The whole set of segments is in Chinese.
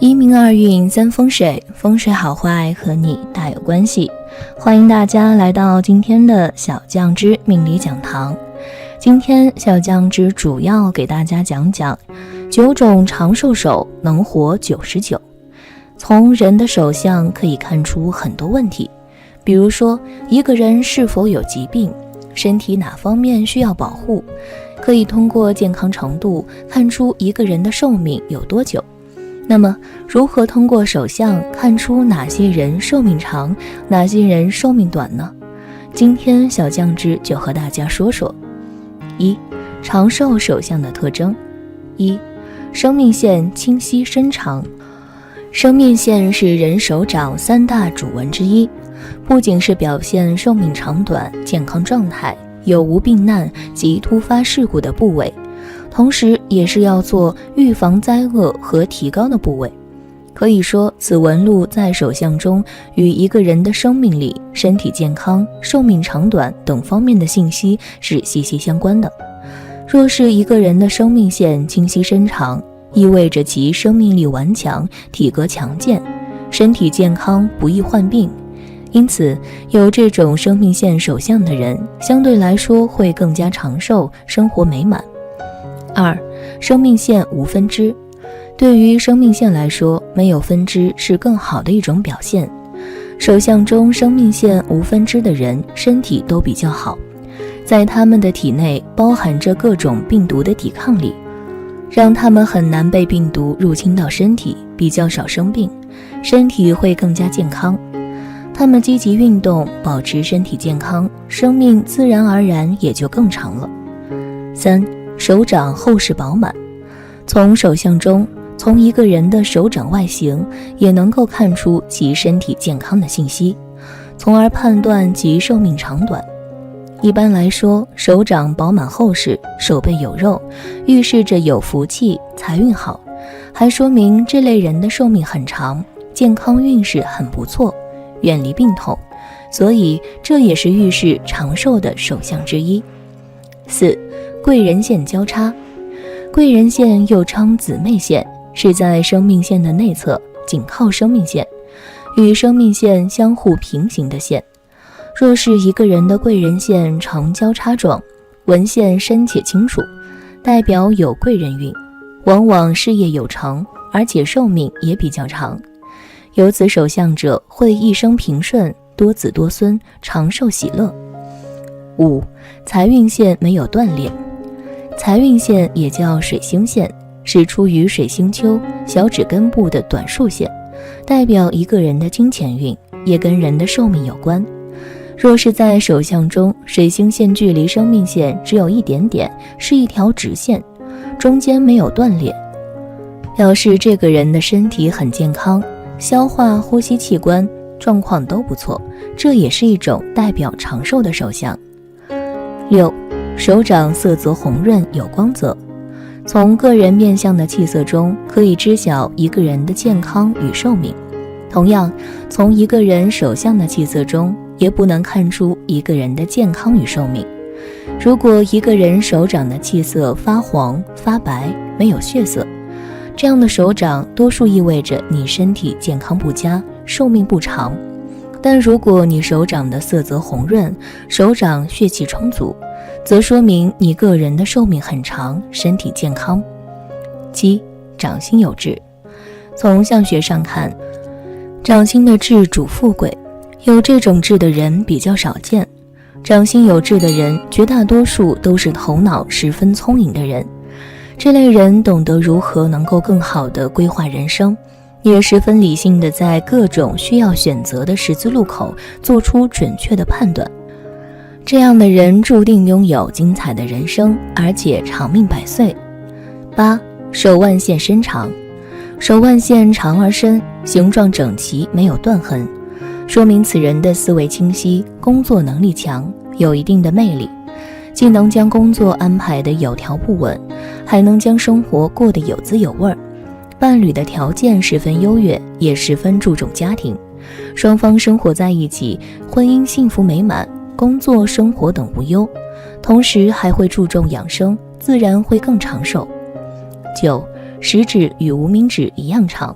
一命二运三风水，风水好坏和你大有关系。欢迎大家来到今天的小酱之命理讲堂。今天小酱之主要给大家讲讲9种长寿手能活99。从人的手相可以看出很多问题，比如说一个人是否有疾病，身体哪方面需要保护，可以通过健康程度看出一个人的寿命有多久。那么如何通过手相看出哪些人寿命长，哪些人寿命短呢？今天小酱之就和大家说说。一、长寿手相的特征。一、生命线清晰深长。生命线是人手掌3大主纹之一，不仅是表现寿命长短、健康状态、有无病难及突发事故的部位，同时也是要做预防灾厄和提高的部位。可以说，此纹路在手相中与一个人的生命力、身体健康、寿命长短等方面的信息是息息相关的。若是一个人的生命线清晰深长，意味着其生命力顽强，体格强健，身体健康，不易患病。因此，有这种生命线手相的人，相对来说会更加长寿，生活美满。2、生命线无分支。对于生命线来说，没有分支是更好的一种表现。手相中生命线无分支的人，身体都比较好，在他们的体内包含着各种病毒的抵抗力，让他们很难被病毒入侵到身体，比较少生病，身体会更加健康。他们积极运动，保持身体健康，生命自然而然也就更长了。3、手掌厚实饱满。从手相中，从一个人的手掌外形也能够看出其身体健康的信息，从而判断其寿命长短。一般来说，手掌饱满厚实，手背有肉，预示着有福气，财运好，还说明这类人的寿命很长，健康运势很不错，远离病痛，所以这也是预示长寿的手相之一。4、贵人线交叉。贵人线又称姊妹线，是在生命线的内侧，紧靠生命线，与生命线相互平行的线。若是一个人的贵人线呈交叉状，纹线深且清楚，代表有贵人运，往往事业有成，而且寿命也比较长。有此手相者会一生平顺，多子多孙，长寿喜乐。5、财运线没有断裂。财运线也叫水星线，是出于水星丘小指根部的短竖线，代表一个人的金钱运，也跟人的寿命有关。若是在手相中，水星线距离生命线只有一点点，是一条直线，中间没有断裂，表示这个人的身体很健康，消化呼吸器官状况都不错，这也是一种代表长寿的手相。6、手掌色泽红润有光泽。从个人面相的气色中可以知晓一个人的健康与寿命，同样从一个人手相的气色中也不能看出一个人的健康与寿命。如果一个人手掌的气色发黄发白，没有血色，这样的手掌多数意味着你身体健康不佳，寿命不长。但如果你手掌的色泽红润，手掌血气充足，则说明你个人的寿命很长，身体健康。7、掌心有痣。从相学上看，掌心的痣主富贵，有这种痣的人比较少见。掌心有痣的人绝大多数都是头脑十分聪颖的人，这类人懂得如何能够更好地规划人生，也十分理性地在各种需要选择的十字路口做出准确的判断。这样的人注定拥有精彩的人生，而且长命百岁。8、手腕线伸长。手腕线长而深，形状整齐，没有断痕，说明此人的思维清晰，工作能力强，有一定的魅力，既能将工作安排得有条不紊，还能将生活过得有滋有味。伴侣的条件十分优越，也十分注重家庭，双方生活在一起，婚姻幸福美满，工作生活等无忧，同时还会注重养生，自然会更长寿。9、食指与无名指一样长。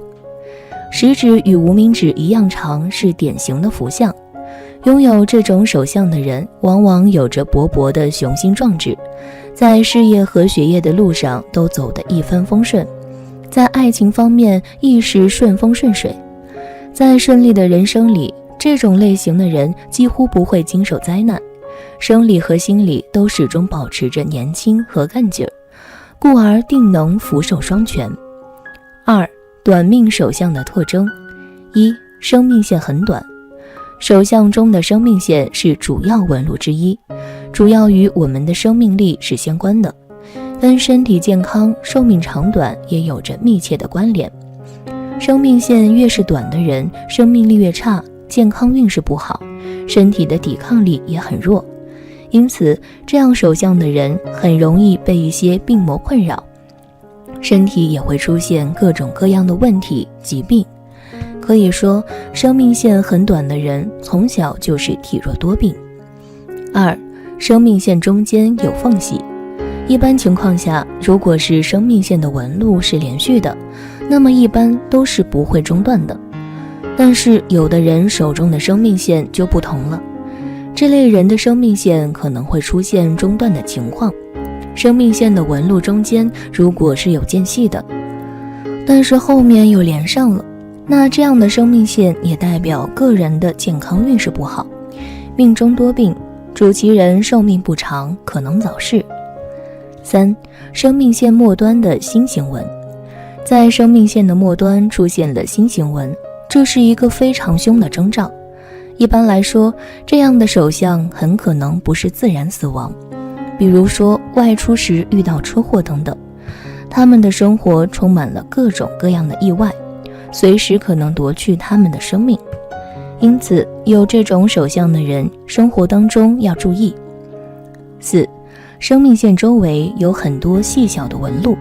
食指与无名指一样长，是典型的福相。拥有这种手相的人，往往有着勃勃的雄心壮志，在事业和学业的路上都走得一帆风顺，在爱情方面亦是顺风顺水。在顺利的人生里，这种类型的人几乎不会经受灾难，生理和心理都始终保持着年轻和干劲儿，故而定能福寿双全。2. 短命手相的特征。1. 生命线很短。手相中的生命线是主要纹路之一，主要与我们的生命力是相关的，跟身体健康、寿命长短也有着密切的关联。生命线越是短的人，生命力越差，健康运势不好，身体的抵抗力也很弱，因此这样手相的人很容易被一些病魔困扰，身体也会出现各种各样的问题、疾病。可以说，生命线很短的人从小就是体弱多病。2. 生命线中间有缝隙。一般情况下，如果是生命线的纹路是连续的，那么一般都是不会中断的。但是有的人手中的生命线就不同了，这类人的生命线可能会出现中断的情况。生命线的纹路中间如果是有间隙的，但是后面又连上了，那这样的生命线也代表个人的健康运势不好，命中多病，主其人寿命不长，可能早逝。3. 生命线末端的心形纹。在生命线的末端出现了心形纹，这是一个非常凶的征兆。一般来说，这样的手相很可能不是自然死亡，比如说外出时遇到车祸等等，他们的生活充满了各种各样的意外，随时可能夺去他们的生命。因此，有这种手相的人，生活当中要注意。4. 生命线周围有很多细小的纹路。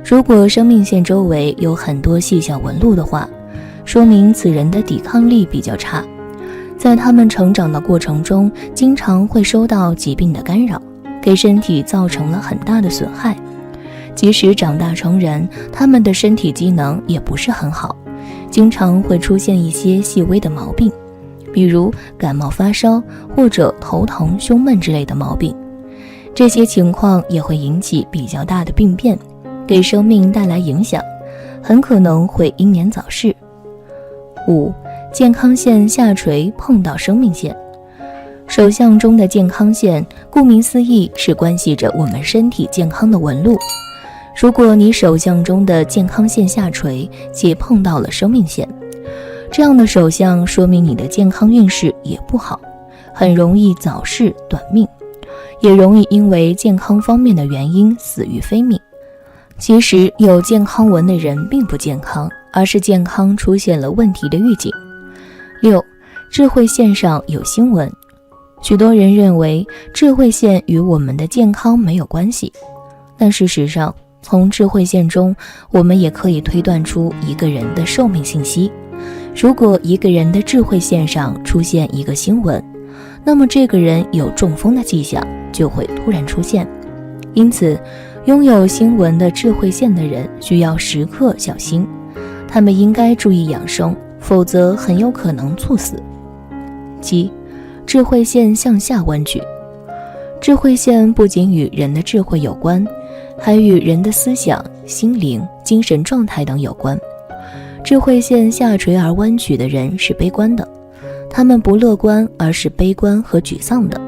如果生命线周围有很多细小纹路的话，说明此人的抵抗力比较差，在他们成长的过程中，经常会受到疾病的干扰，给身体造成了很大的损害。即使长大成人，他们的身体机能也不是很好，经常会出现一些细微的毛病，比如感冒发烧或者头疼胸闷之类的毛病。这些情况也会引起比较大的病变，给生命带来影响，很可能会英年早逝。5. 健康线下垂碰到生命线。手相中的健康线，顾名思义是关系着我们身体健康的纹路。如果你手相中的健康线下垂且碰到了生命线，这样的手相说明你的健康运势也不好，很容易早逝短命，也容易因为健康方面的原因死于非命。其实有健康纹的人并不健康，而是健康出现了问题的预警。6. 智慧线上有星纹。许多人认为智慧线与我们的健康没有关系，但事实上，从智慧线中，我们也可以推断出一个人的寿命信息。如果一个人的智慧线上出现一个星纹，那么这个人有中风的迹象就会突然出现。因此，拥有星纹的智慧线的人需要时刻小心，他们应该注意养生，否则很有可能猝死。7. 智慧线向下弯曲。智慧线不仅与人的智慧有关，还与人的思想、心灵、精神状态等有关。智慧线下垂而弯曲的人是悲观的，他们不乐观，而是悲观和沮丧的。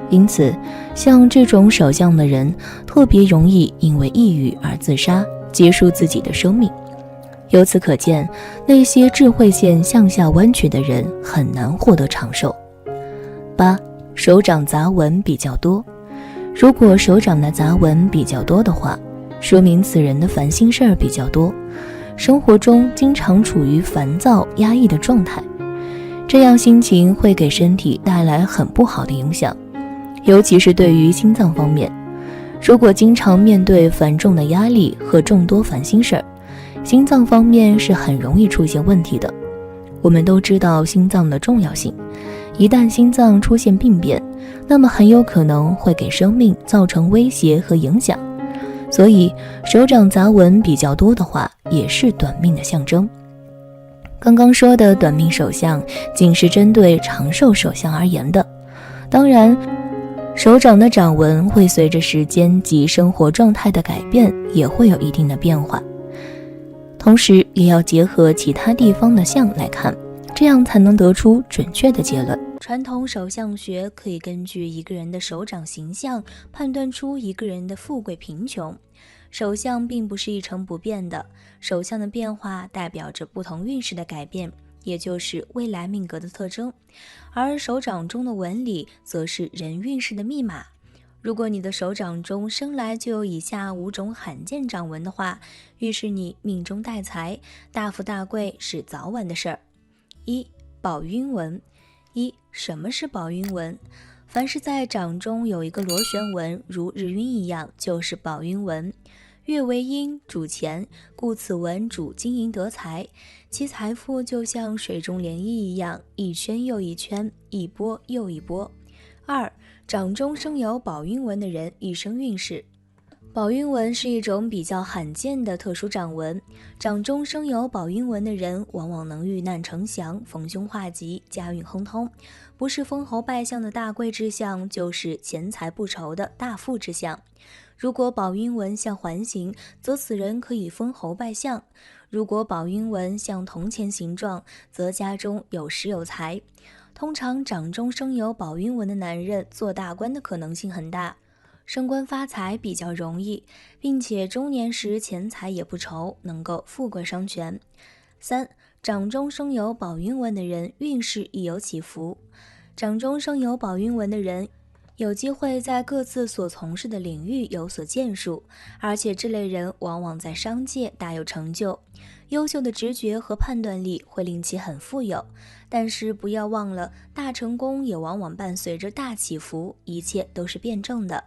因此，像这种手相的人特别容易因为抑郁而自杀，结束自己的生命。由此可见，那些智慧线向下弯曲的人很难获得长寿。8. 手掌杂纹比较多。如果手掌的杂纹比较多的话，说明此人的烦心事儿比较多，生活中经常处于烦躁压抑的状态，这样心情会给身体带来很不好的影响，尤其是对于心脏方面。如果经常面对繁重的压力和众多烦心事儿，心脏方面是很容易出现问题的。我们都知道心脏的重要性，一旦心脏出现病变，那么很有可能会给生命造成威胁和影响。所以手掌杂纹比较多的话，也是短命的象征。刚刚说的短命手相仅是针对长寿手相而言的，当然手掌的掌纹会随着时间及生活状态的改变也会有一定的变化，同时也要结合其他地方的相来看，这样才能得出准确的结论。传统手相学可以根据一个人的手掌形象判断出一个人的富贵贫穷。手相并不是一成不变的，手相的变化代表着不同运势的改变，也就是未来命格的特征，而手掌中的纹理则是人运势的密码。如果你的手掌中生来就有以下5种罕见掌纹的话，预示你命中带财，大富大贵是早晚的事儿。1. 宝晕纹。什么是宝晕纹？凡是在掌中有一个螺旋纹，如日晕一样，就是宝晕纹。月为阴，主钱，故此纹主金银得财，其财富就像水中涟漪一样，一圈又一圈，一波又一波。2. 掌中生有宝晕纹的人一生运势。宝晕纹是一种比较罕见的特殊掌纹，掌中生有宝晕纹的人往往能遇难成祥，逢凶化吉，家运亨通，不是封侯拜相的大贵之相，就是钱财不愁的大富之相。如果宝晕纹像环形，则此人可以封侯拜相；如果宝晕纹像铜钱形状，则家中有食有财。通常掌中生有宝晕纹的男人做大官的可能性很大，升官发财比较容易，并且中年时钱财也不愁，能够富贵双全。3. 掌中生有宝晕纹的人运势亦有起伏。掌中生有宝晕纹的人有机会在各自所从事的领域有所建树，而且这类人往往在商界大有成就，优秀的直觉和判断力会令其很富有。但是不要忘了，大成功也往往伴随着大起伏，一切都是辩证的。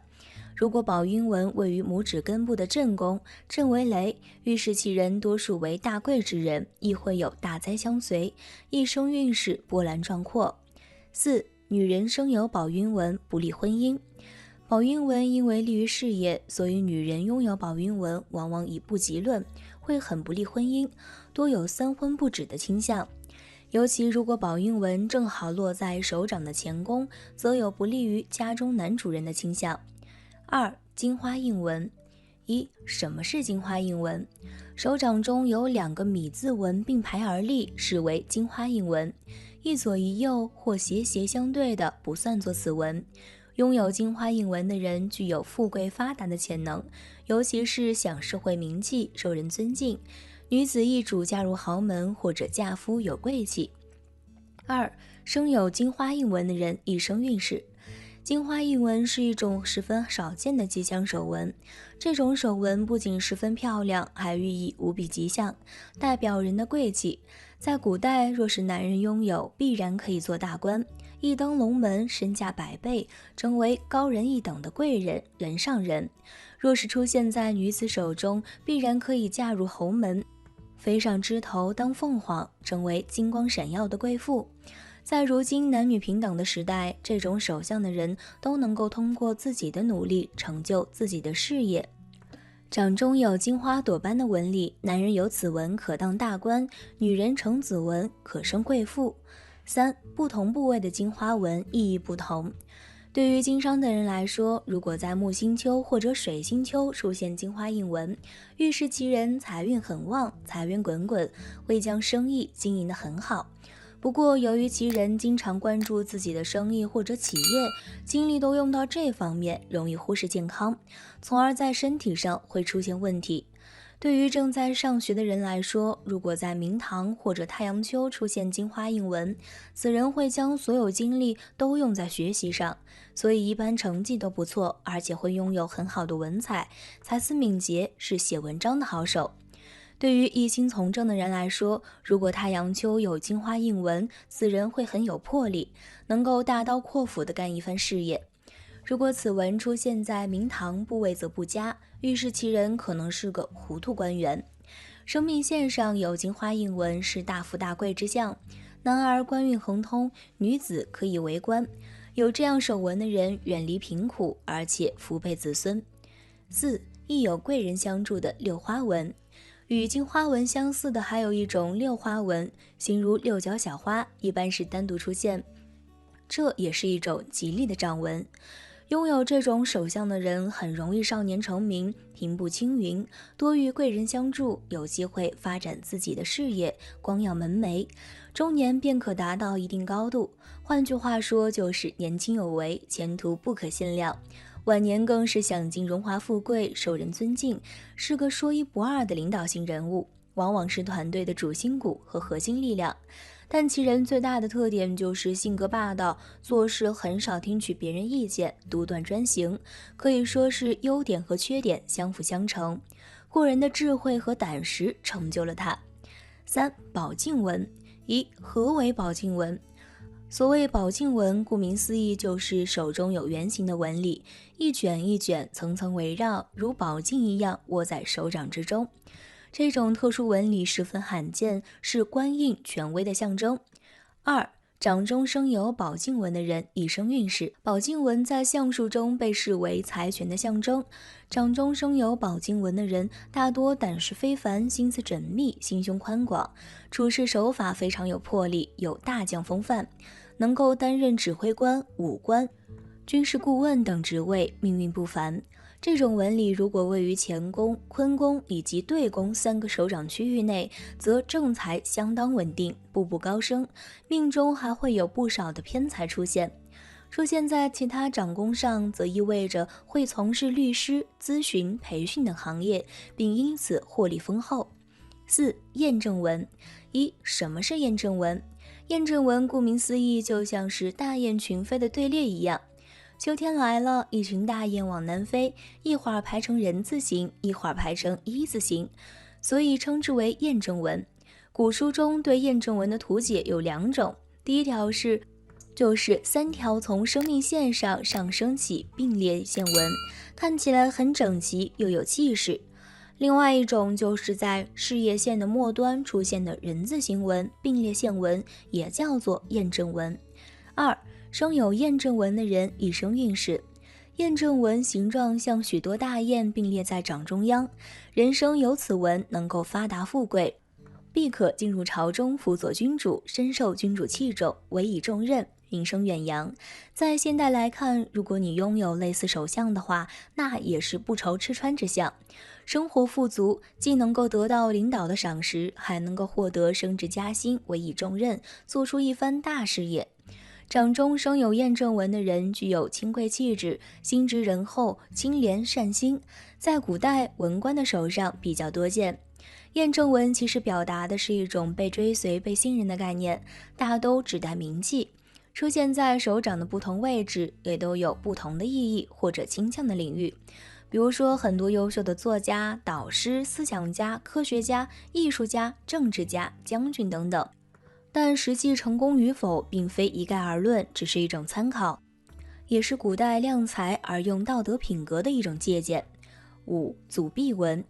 如果宝晕纹位于拇指根部的正宫，正为雷，预示其人多数为大贵之人，亦会有大灾相随，一生运势波澜壮阔。4. 女人生有宝晕纹不利婚姻。宝晕纹因为利于事业，所以女人拥有宝晕纹往往以不吉论，会很不利婚姻，多有三婚不止的倾向。尤其如果宝晕纹正好落在手掌的前宫，则有不利于家中男主人的倾向。2. 金花印纹。什么是金花印纹？手掌中有2个米字纹并排而立，视为金花印纹，一左一右或斜斜相对的不算作此纹。拥有金花印纹的人具有富贵发达的潜能，尤其是享社会名气，受人尊敬。女子易主嫁入豪门，或者嫁夫有贵气。2. 生有金花印纹的人一生运势。金花印纹是一种十分少见的吉祥手纹，这种手纹不仅十分漂亮，还寓意无比吉祥，代表人的贵气。在古代，若是男人拥有，必然可以做大官，一登龙门，身价100倍，成为高人一等的贵人，人上人。若是出现在女子手中，必然可以嫁入侯门，飞上枝头当凤凰，成为金光闪耀的贵妇。在如今男女平等的时代，这种手相的人都能够通过自己的努力成就自己的事业。掌中有金花朵般的纹理，男人有此纹可当大官，女人成此纹可升贵妇。3. 不同部位的金花纹意义不同。对于经商的人来说，如果在木星丘或者水星丘出现金花印纹，预示其人财运很旺，财源滚滚，会将生意经营得很好。不过由于其人经常关注自己的生意或者企业，精力都用到这方面，容易忽视健康，从而在身体上会出现问题。对于正在上学的人来说，如果在明堂或者太阳丘出现金花印纹，此人会将所有精力都用在学习上，所以一般成绩都不错，而且会拥有很好的文采，才思敏捷，是写文章的好手。对于一心从政的人来说，如果太阳丘有金花印纹，此人会很有魄力，能够大刀阔斧地干一番事业。如果此纹出现在明堂部位则不佳，预示其人可能是个糊涂官员。生命线上有金花印纹是大富大贵之象，男儿官运亨通，女子可以为官。有这样手纹的人远离贫苦，而且福配子孙。4. 亦有贵人相助的六花纹。与金花纹相似的还有一种六花纹，形如六角小花，一般是单独出现，这也是一种吉利的掌纹。拥有这种手相的人很容易少年成名，平步青云，多遇贵人相助，有机会发展自己的事业，光耀门楣，中年便可达到一定高度。换句话说，就是年轻有为，前途不可限量。晚年更是享尽荣华富贵，受人尊敬，是个说一不二的领导型人物，往往是团队的主心骨和核心力量。但其人最大的特点就是性格霸道，做事很少听取别人意见，独断专行，可以说是优点和缺点相辅相成。过人的智慧和胆识成就了他。3. 宝镜纹。何为宝镜纹？所谓宝镜纹，顾名思义就是手中有圆形的纹理，一卷一卷，层层围绕，如宝镜一样握在手掌之中。这种特殊纹理十分罕见，是官印权威的象征。2. 掌中生有宝镜纹的人一生运势。宝镜纹在相术中被视为财权的象征，掌中生有宝镜纹的人大多胆识非凡，心思缜密，心胸宽广，处事手法非常有魄力，有大将风范，能够担任指挥官、武官、军事顾问等职位，命运不凡。这种纹理如果位于乾宫、坤宫以及兑宫3个手掌区域内，则正财相当稳定，步步高升，命中还会有不少的偏财出现。出现在其他掌宫上，则意味着会从事律师、咨询、培训等行业，并因此获利丰厚。4. 验证纹。什么是验证纹？验证纹顾名思义，就像是大雁群飞的队列一样。秋天来了，一群大雁往南飞，一会儿排成人字形，一会儿排成一字形，所以称之为验证纹。古书中对验证纹的图解有2种，第一条就是3条从生命线上升起并列线纹，看起来很整齐又有气势。另外一种就是在事业线的末端出现的人字形纹并列线纹，也叫做验证纹。2. 生有验证纹的人一生运势。验证纹形状像许多大雁并列在掌中央，人生有此纹能够发达富贵，必可进入朝中辅佐君主，深受君主器重，委以重任，名声远扬。在现代来看，如果你拥有类似手相的话，那也是不愁吃穿之相，生活富足，既能够得到领导的赏识，还能够获得升职加薪，委以重任，做出一番大事业。掌中生有验证纹的人具有清贵气质，心直仁厚，清廉善心，在古代文官的手上比较多见。验证纹其实表达的是一种被追随、被信任的概念，大都指代名气。出现在手掌的不同位置，也都有不同的意义或者倾向的领域。比如说，很多优秀的作家、导师、思想家、科学家、艺术家、政治家、将军等等。但实际成功与否并非一概而论，只是一种参考，也是古代量才而用道德品格的一种借鉴。5. 祖弼纹。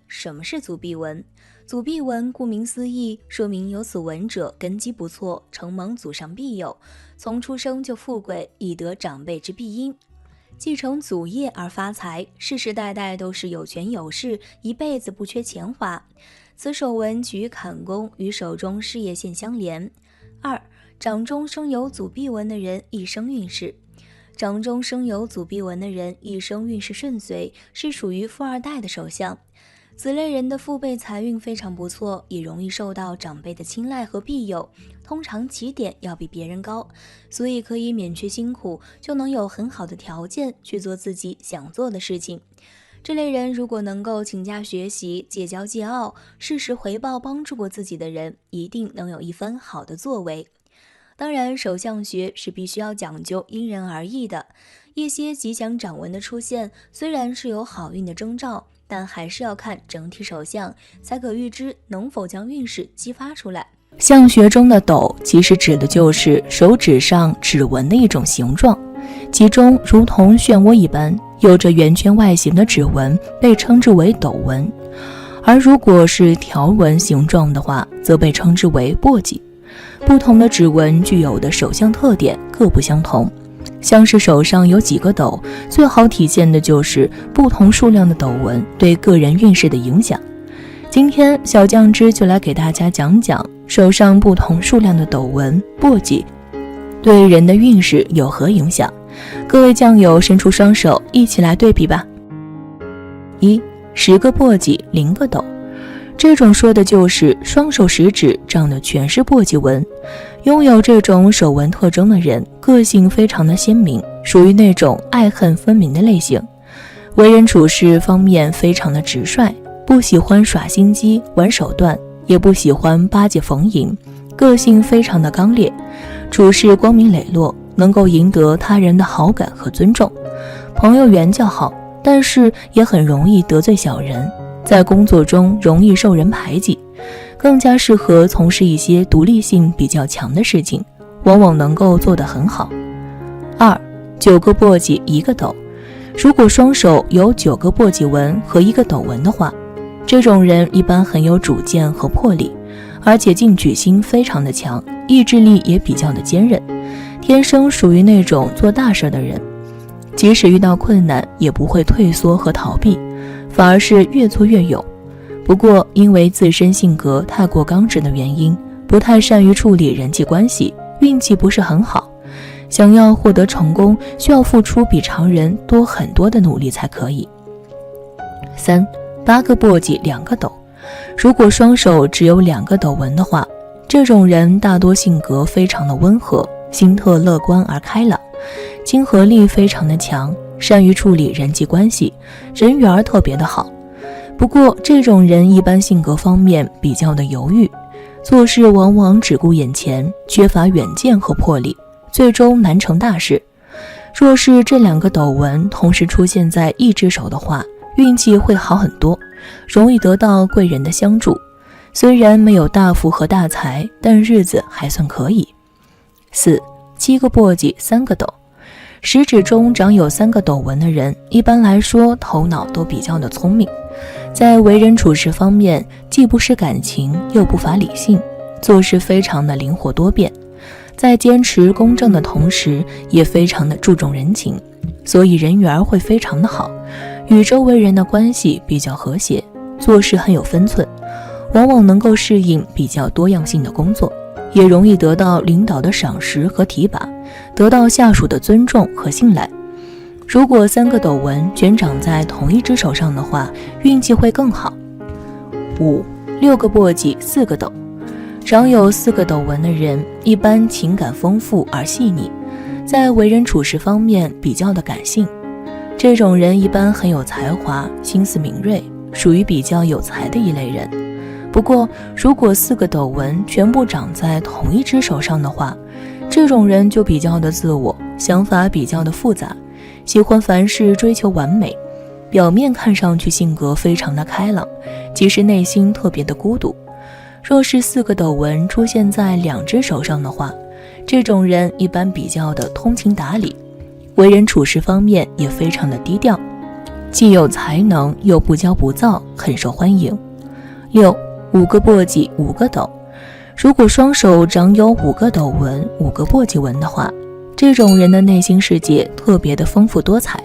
什么是祖弼纹？祖弼纹顾名思义，说明有此纹者根基不错，承蒙祖上庇佑，从出生就富贵，以得长辈之庇荫，继承祖业而发财，世世代代都是有权有势，一辈子不缺钱花。此手纹起于坎宫，与手中事业线相连。2. 掌中生有祖弼纹的人一生运势。掌中生有祖弼纹的人一生运势顺遂，是属于富二代的手相。此类人的父辈财运非常不错，也容易受到长辈的青睐和庇佑，通常起点要比别人高，所以可以免去辛苦，就能有很好的条件去做自己想做的事情。这类人如果能够勤加学习，戒骄戒傲，适时回报帮助过自己的人，一定能有一番好的作为。当然，手相学是必须要讲究因人而异的，一些吉祥掌纹的出现虽然是有好运的征兆，但还是要看整体手相，才可预知能否将运势激发出来。相学中的斗其实指的就是手指上指纹的一种形状，其中如同漩涡一般有着圆圈外形的指纹被称之为斗纹，而如果是条纹形状的话，则被称之为簸箕。不同的指纹具有的手相特点各不相同，像是手上有几个斗，最好体现的就是不同数量的斗纹对个人运势的影响。今天小酱汁就来给大家讲讲手上不同数量的斗纹、簸箕对人的运势有何影响。各位酱友伸出双手，一起来对比吧。1、10个簸箕0个斗。这种说的就是双手食指长的全是簸箕纹。拥有这种手纹特征的人，个性非常的鲜明，属于那种爱恨分明的类型。为人处事方面非常的直率，不喜欢耍心机玩手段，也不喜欢巴结逢迎，个性非常的刚烈，处事光明磊落，能够赢得他人的好感和尊重，朋友缘较好，但是也很容易得罪小人，在工作中容易受人排挤，更加适合从事一些独立性比较强的事情，往往能够做得很好。2、9个簸箕1个斗。如果双手有9个簸箕纹和1个斗纹的话，这种人一般很有主见和魄力，而且进取心非常的强，意志力也比较的坚韧，天生属于那种做大事的人，即使遇到困难也不会退缩和逃避，反而是越做越勇。不过因为自身性格太过刚直的原因，不太善于处理人际关系，运气不是很好，想要获得成功需要付出比常人多很多的努力才可以。3、8个簸箕2个斗。如果双手只有2个斗纹的话，这种人大多性格非常的温和，心特乐观而开朗，亲和力非常的强，善于处理人际关系，人缘特别的好。不过这种人一般性格方面比较的犹豫，做事往往只顾眼前，缺乏远见和魄力，最终难成大事。若是这2个斗纹同时出现在一只手的话，运气会好很多，容易得到贵人的相助。虽然没有大富和大财，但日子还算可以。4、7个簸箕3个斗。食指中长有3个斗纹的人，一般来说头脑都比较的聪明，在为人处事方面既不失感情，又不乏理性，做事非常的灵活多变，在坚持公正的同时，也非常的注重人情，所以人缘会非常的好，与周围人的关系比较和谐，做事很有分寸，往往能够适应比较多样性的工作，也容易得到领导的赏识和提拔，得到下属的尊重和信赖。如果3个斗纹全长在同一只手上的话，运气会更好。5、6个簸箕4个斗。长有4个斗纹的人，一般情感丰富而细腻，在为人处事方面比较的感性。这种人一般很有才华，心思敏锐，属于比较有才的一类人。不过如果4个斗纹全部长在同一只手上的话，这种人就比较的自我，想法比较的复杂，喜欢凡事追求完美，表面看上去性格非常的开朗，其实内心特别的孤独。若是4个斗纹出现在2只手上的话，这种人一般比较的通情达理，为人处事方面也非常的低调，既有才能又不骄不躁，很受欢迎。6、5个簸箕5个斗。如果双手长有5个斗纹5个簸箕纹的话，这种人的内心世界特别的丰富多彩。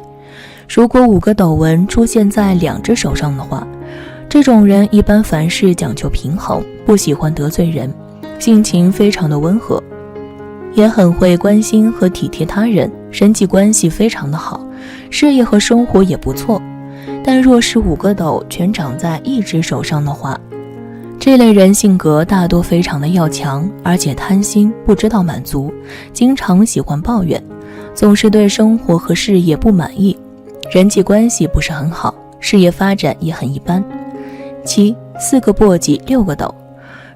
如果5个斗纹出现在2只手上的话，这种人一般凡事讲究平衡，不喜欢得罪人，性情非常的温和，也很会关心和体贴他人，人际关系非常的好，事业和生活也不错。但若是5个斗全长在一只手上的话，这类人性格大多非常的要强，而且贪心，不知道满足，经常喜欢抱怨，总是对生活和事业不满意，人际关系不是很好，事业发展也很一般。7、4个簸箕6个斗。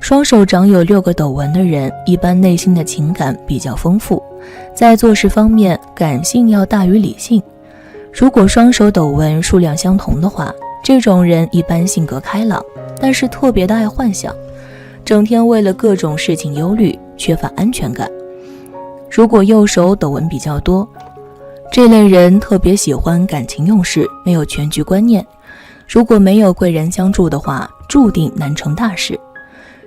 双手长有6个斗纹的人，一般内心的情感比较丰富，在做事方面感性要大于理性。如果双手斗纹数量相同的话，这种人一般性格开朗，但是特别的爱幻想，整天为了各种事情忧虑，缺乏安全感。如果右手斗纹比较多，这类人特别喜欢感情用事，没有全局观念，如果没有贵人相助的话，注定难成大事。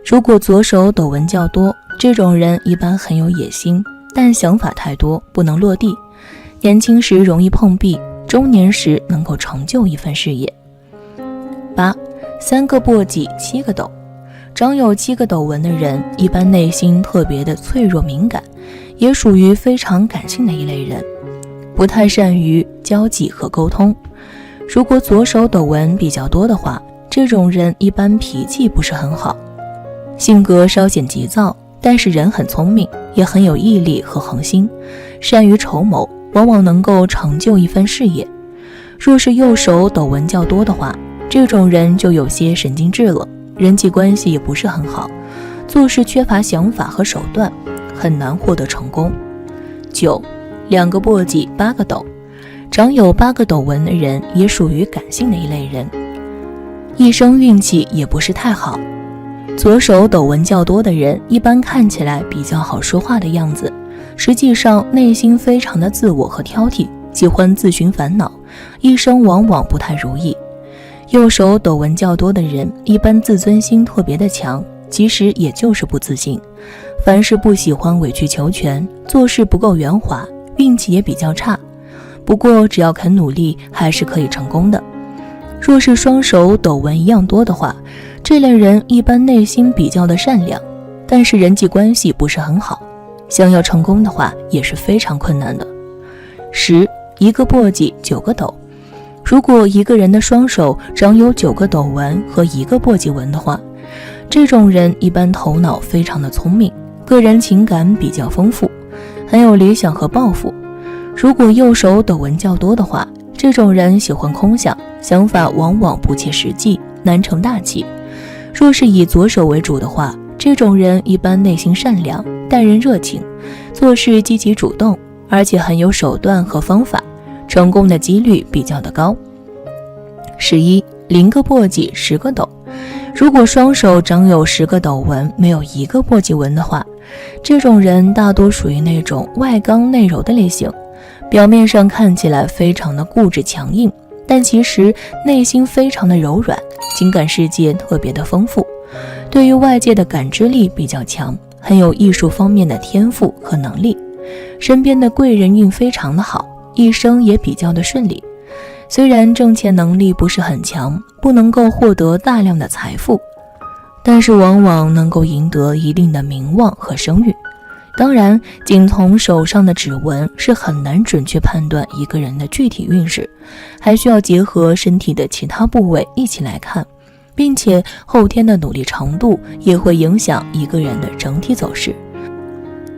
如果左手斗纹较多，这种人一般很有野心，但想法太多，不能落地，年轻时容易碰壁，中年时能够成就一番事业。8、3个簸箕7个斗。长有7个斗纹的人，一般内心特别的脆弱敏感，也属于非常感性的一类人，不太善于交际和沟通。如果左手斗纹比较多的话，这种人一般脾气不是很好，性格稍显急躁，但是人很聪明，也很有毅力和恒心，善于筹谋，往往能够成就一番事业。若是右手斗纹较多的话，这种人就有些神经质了，人际关系也不是很好，做事缺乏想法和手段，很难获得成功。9. 2个簸箕8个斗。长有8个斗纹的人也属于感性的一类人，一生运气也不是太好。左手斗纹较多的人一般看起来比较好说话的样子，实际上内心非常的自我和挑剔，喜欢自寻烦恼，一生往往不太如意。右手斗纹较多的人一般自尊心特别的强，其实也就是不自信，凡事不喜欢委曲求全，做事不够圆滑，运气也比较差。不过只要肯努力，还是可以成功的。若是双手斗纹一样多的话，这类人一般内心比较的善良，但是人际关系不是很好，想要成功的话也是非常困难的。10. 1个簸箕9个斗。如果一个人的双手长有9个斗纹和1个簸箕纹的话，这种人一般头脑非常的聪明，个人情感比较丰富，很有理想和抱负。如果右手斗纹较多的话，这种人喜欢空想，想法往往不切实际，难成大器。若是以左手为主的话，这种人一般内心善良，待人热情，做事积极主动，而且很有手段和方法，成功的几率比较的高。11. 0个簸箕10个斗。如果双手长有10个斗纹，没有1个簸箕纹的话，这种人大多属于那种外刚内柔的类型，表面上看起来非常的固执强硬，但其实内心非常的柔软，情感世界特别的丰富，对于外界的感知力比较强，很有艺术方面的天赋和能力，身边的贵人运非常的好，一生也比较的顺利。虽然挣钱能力不是很强，不能够获得大量的财富，但是往往能够赢得一定的名望和声誉。当然，仅从手上的指纹是很难准确判断一个人的具体运势，还需要结合身体的其他部位一起来看，并且后天的努力程度也会影响一个人的整体走势。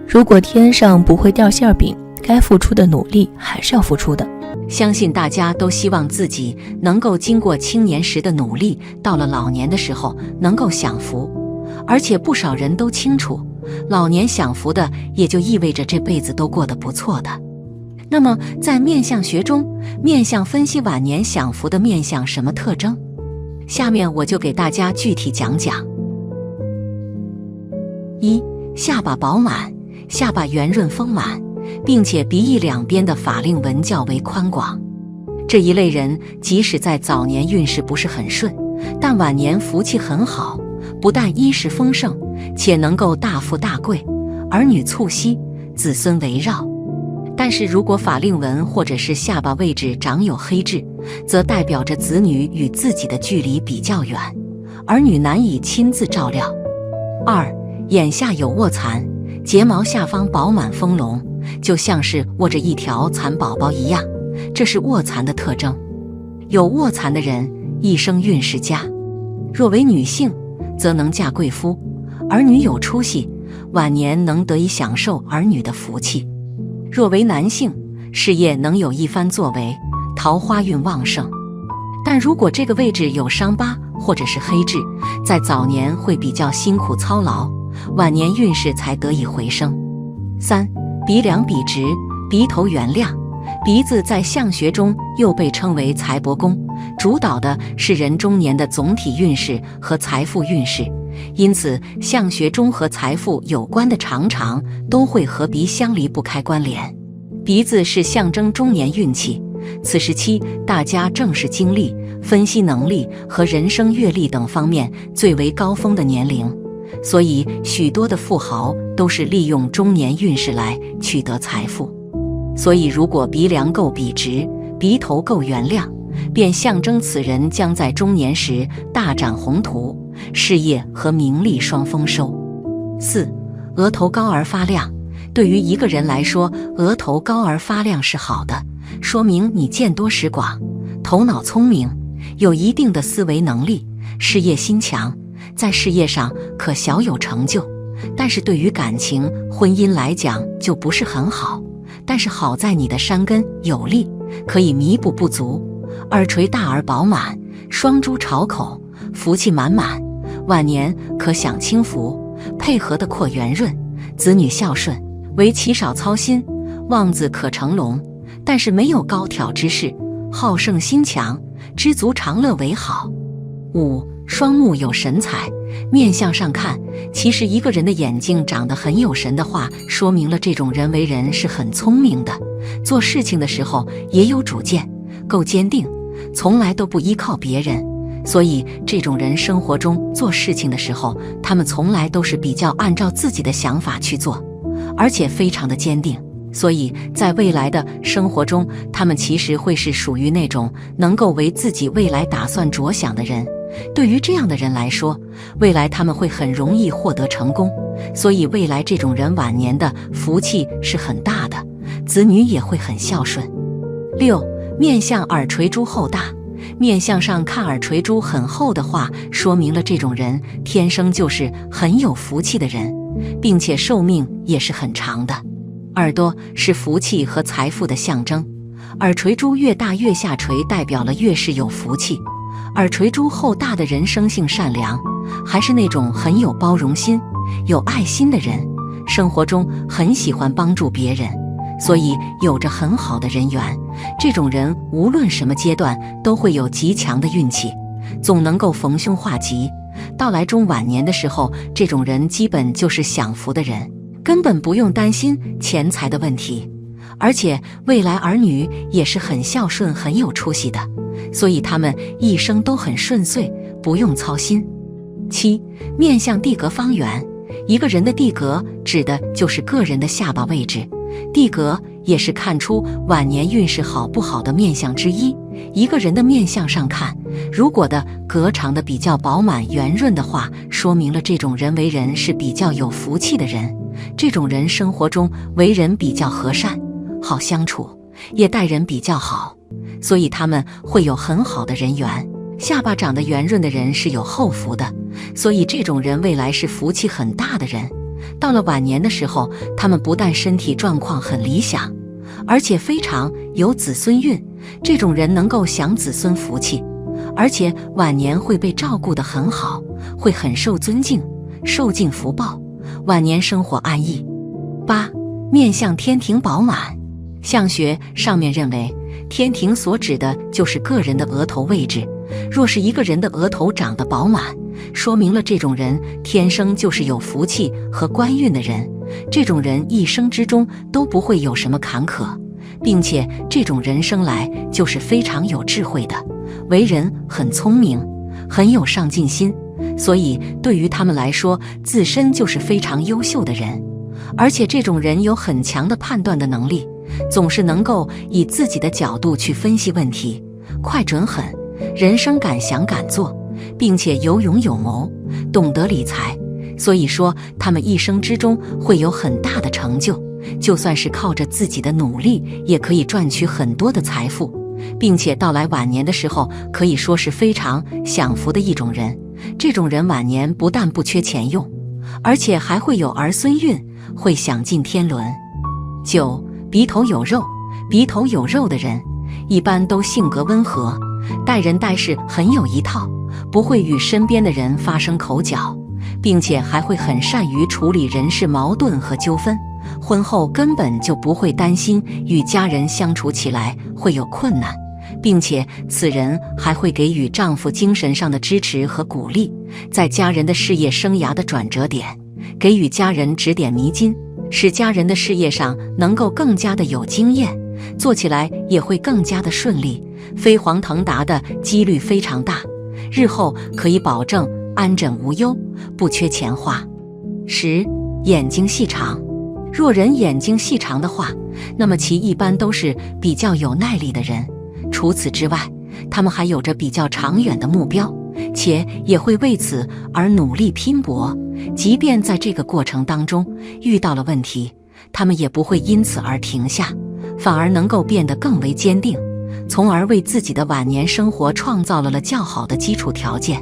如果天上不会掉馅饼，该付出的努力还是要付出的。相信大家都希望自己能够经过青年时的努力，到了老年的时候能够享福，而且不少人都清楚，老年享福的也就意味着这辈子都过得不错的。那么在面相学中，面相分析晚年享福的面相什么特征？下面我就给大家具体讲讲。1. 下巴饱满，下巴圆润丰满，并且鼻翼两边的法令纹较为宽广。这一类人即使在早年运势不是很顺，但晚年福气很好，不但衣食丰盛，且能够大富大贵，儿女促膝，子孙围绕。但是如果法令纹或者是下巴位置长有黑痣，则代表着子女与自己的距离比较远，儿女难以亲自照料。2. 眼下有卧蚕，睫毛下方饱满丰隆，就像是握着一条蚕宝宝一样，这是卧蚕的特征。有卧蚕的人一生运势佳，若为女性则能嫁贵夫，儿女有出息，晚年能得以享受儿女的福气。若为男性，事业能有一番作为，桃花运旺盛。但如果这个位置有伤疤或者是黑痣，在早年会比较辛苦操劳，晚年运势才得以回升。3. 鼻梁笔直，鼻头圆亮。鼻子在相学中又被称为财帛宫，主导的是人中年的总体运势和财富运势，因此相学中和财富有关的常常都会和鼻相离不开关联。鼻子是象征中年运气，此时期大家正是经历、分析能力和人生阅历等方面最为高峰的年龄，所以许多的富豪都是利用中年运势来取得财富。所以如果鼻梁够笔直，鼻头够圆亮，便象征此人将在中年时大展宏图，事业和名利双丰收。4. 额头高而发亮。对于一个人来说，额头高而发亮是好的，说明你见多识广，头脑聪明，有一定的思维能力，事业心强，在事业上可小有成就。但是对于感情、婚姻来讲就不是很好，但是好在你的山根有力，可以弥补不足。耳垂大而饱满，双珠朝口，福气满满，晚年可享清福，配合的阔圆润，子女孝顺，唯其少操心，望子可成龙。但是没有高挑之势，好胜心强，知足常乐为好。5. 双目有神采。面相上看，其实一个人的眼睛长得很有神的话，说明了这种人为人是很聪明的，做事情的时候也有主见，够坚定，从来都不依靠别人。所以这种人生活中做事情的时候，他们从来都是比较按照自己的想法去做，而且非常的坚定。所以在未来的生活中，他们其实会是属于那种能够为自己未来打算着想的人。对于这样的人来说，未来他们会很容易获得成功，所以未来这种人晚年的福气是很大的，子女也会很孝顺。6. 面相耳垂珠厚大。面相上看耳垂珠很厚的话，说明了这种人天生就是很有福气的人，并且寿命也是很长的。耳朵是福气和财富的象征，耳垂珠越大越下垂，代表了越是有福气。耳垂珠厚大的人生性善良，还是那种很有包容心、有爱心的人，生活中很喜欢帮助别人，所以有着很好的人缘。这种人无论什么阶段都会有极强的运气，总能够逢凶化吉。到来中晚年的时候，这种人基本就是享福的人，根本不用担心钱财的问题，而且未来儿女也是很孝顺、很有出息的，所以他们一生都很顺遂，不用操心。7. 面相地格方圆。一个人的地格指的就是个人的下巴位置，地格也是看出晚年运势好不好的面相之一。一个人的面相上看，如果的格长得比较饱满圆润的话，说明了这种人为人是比较有福气的人。这种人生活中为人比较和善，好相处，也待人比较好，所以他们会有很好的人缘。下巴长得圆润的人是有后福的，所以这种人未来是福气很大的人。到了晚年的时候，他们不但身体状况很理想，而且非常有子孙运。这种人能够享子孙福气，而且晚年会被照顾得很好，会很受尊敬，受尽福报，晚年生活安逸。8. 面相天庭饱满。相学上面认为，天庭所指的就是个人的额头位置。若是一个人的额头长得饱满，说明了这种人天生就是有福气和官运的人。这种人一生之中都不会有什么坎坷，并且这种人生来就是非常有智慧的，为人很聪明，很有上进心，所以对于他们来说，自身就是非常优秀的人。而且这种人有很强的判断的能力，总是能够以自己的角度去分析问题，快准狠，人生敢想敢做，并且有勇有谋，懂得理财。所以说他们一生之中会有很大的成就，就算是靠着自己的努力也可以赚取很多的财富，并且到来晚年的时候可以说是非常享福的一种人。这种人晚年不但不缺钱用，而且还会有儿孙运，会享尽天伦。9. 鼻头有肉。鼻头有肉的人一般都性格温和，待人待事很有一套，不会与身边的人发生口角，并且还会很善于处理人事矛盾和纠纷。婚后根本就不会担心与家人相处起来会有困难，并且此人还会给予丈夫精神上的支持和鼓励，在家人的事业生涯的转折点，给予家人指点迷津，使家人的事业上能够更加的有经验，做起来也会更加的顺利，飞黄腾达的几率非常大，日后可以保证安枕无忧，不缺钱花。10. 眼睛细长。若人眼睛细长的话，那么其一般都是比较有耐力的人。除此之外，他们还有着比较长远的目标，且也会为此而努力拼搏。即便在这个过程当中遇到了问题，他们也不会因此而停下，反而能够变得更为坚定，从而为自己的晚年生活创造了较好的基础条件。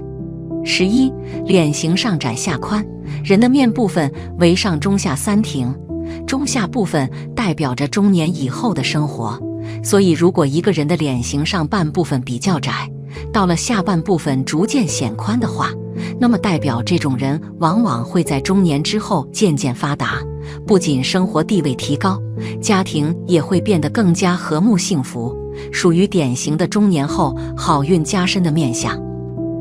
11. 脸型上窄下宽，人的面部分为上中下三庭，中下部分代表着中年以后的生活，所以如果一个人的脸型上半部分比较窄，到了下半部分逐渐显宽的话，那么代表这种人往往会在中年之后渐渐发达，不仅生活地位提高，家庭也会变得更加和睦幸福，属于典型的中年后好运加深的面相。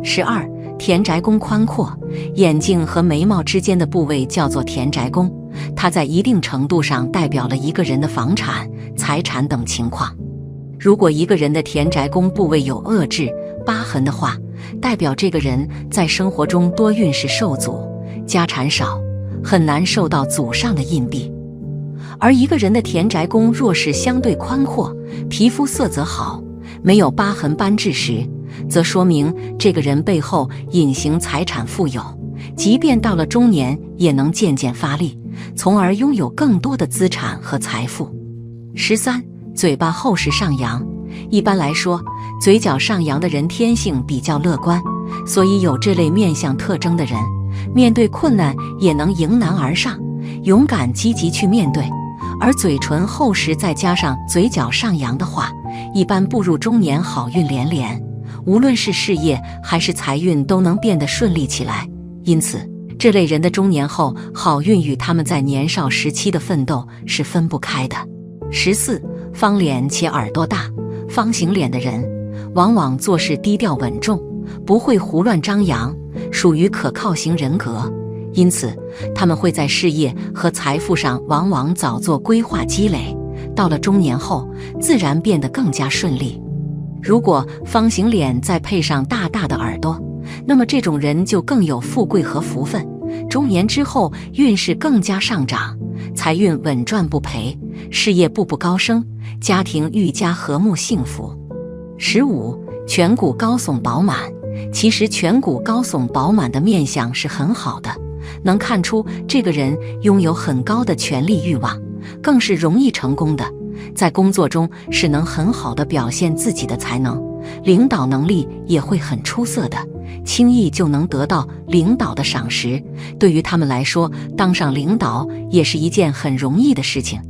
12. 田宅宫宽阔，眼睛和眉毛之间的部位叫做田宅宫，它在一定程度上代表了一个人的房产、财产等情况。如果一个人的田宅宫部位有恶痣、疤痕的话，代表这个人在生活中多运势受阻，家产少，很难受到祖上的印庇。而一个人的田宅宫若是相对宽阔，皮肤色泽好，没有疤痕斑痣时，则说明这个人背后隐形财产富有，即便到了中年也能渐渐发力，从而拥有更多的资产和财富。13. 嘴巴厚实上扬，一般来说，嘴角上扬的人天性比较乐观，所以有这类面相特征的人，面对困难也能迎难而上，勇敢积极去面对。而嘴唇厚实再加上嘴角上扬的话，一般步入中年好运连连，无论是事业还是财运都能变得顺利起来。因此，这类人的中年后好运与他们在年少时期的奋斗是分不开的。14. 方脸且耳朵大，方形脸的人往往做事低调稳重，不会胡乱张扬，属于可靠型人格，因此他们会在事业和财富上往往早做规划积累，到了中年后自然变得更加顺利。如果方形脸再配上大大的耳朵，那么这种人就更有富贵和福分，中年之后运势更加上涨，财运稳赚不赔，事业步步高升，家庭愈加和睦幸福。15. 颧骨高耸饱满，其实颧骨高耸饱满的面相是很好的，能看出这个人拥有很高的权力欲望，更是容易成功的，在工作中是能很好的表现自己的才能，领导能力也会很出色的，轻易就能得到领导的赏识，对于他们来说，当上领导也是一件很容易的事情，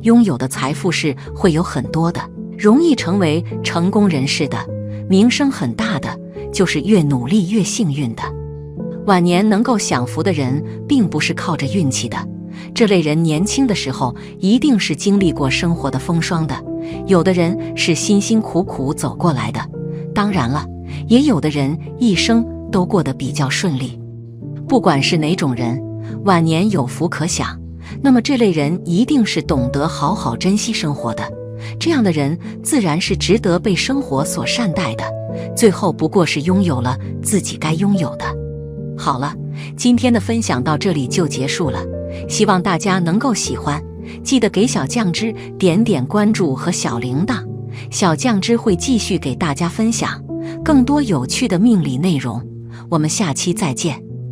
拥有的财富是会有很多的，容易成为成功人士的，名声很大的，就是越努力越幸运的。晚年能够享福的人并不是靠着运气的，这类人年轻的时候一定是经历过生活的风霜的，有的人是辛辛苦苦走过来的，当然了，也有的人一生都过得比较顺利。不管是哪种人，晚年有福可享，那么这类人一定是懂得好好珍惜生活的，这样的人自然是值得被生活所善待的，最后不过是拥有了自己该拥有的。好了，今天的分享到这里就结束了，希望大家能够喜欢，记得给小酱汁点点关注和小铃铛，小酱汁会继续给大家分享更多有趣的命理内容，我们下期再见。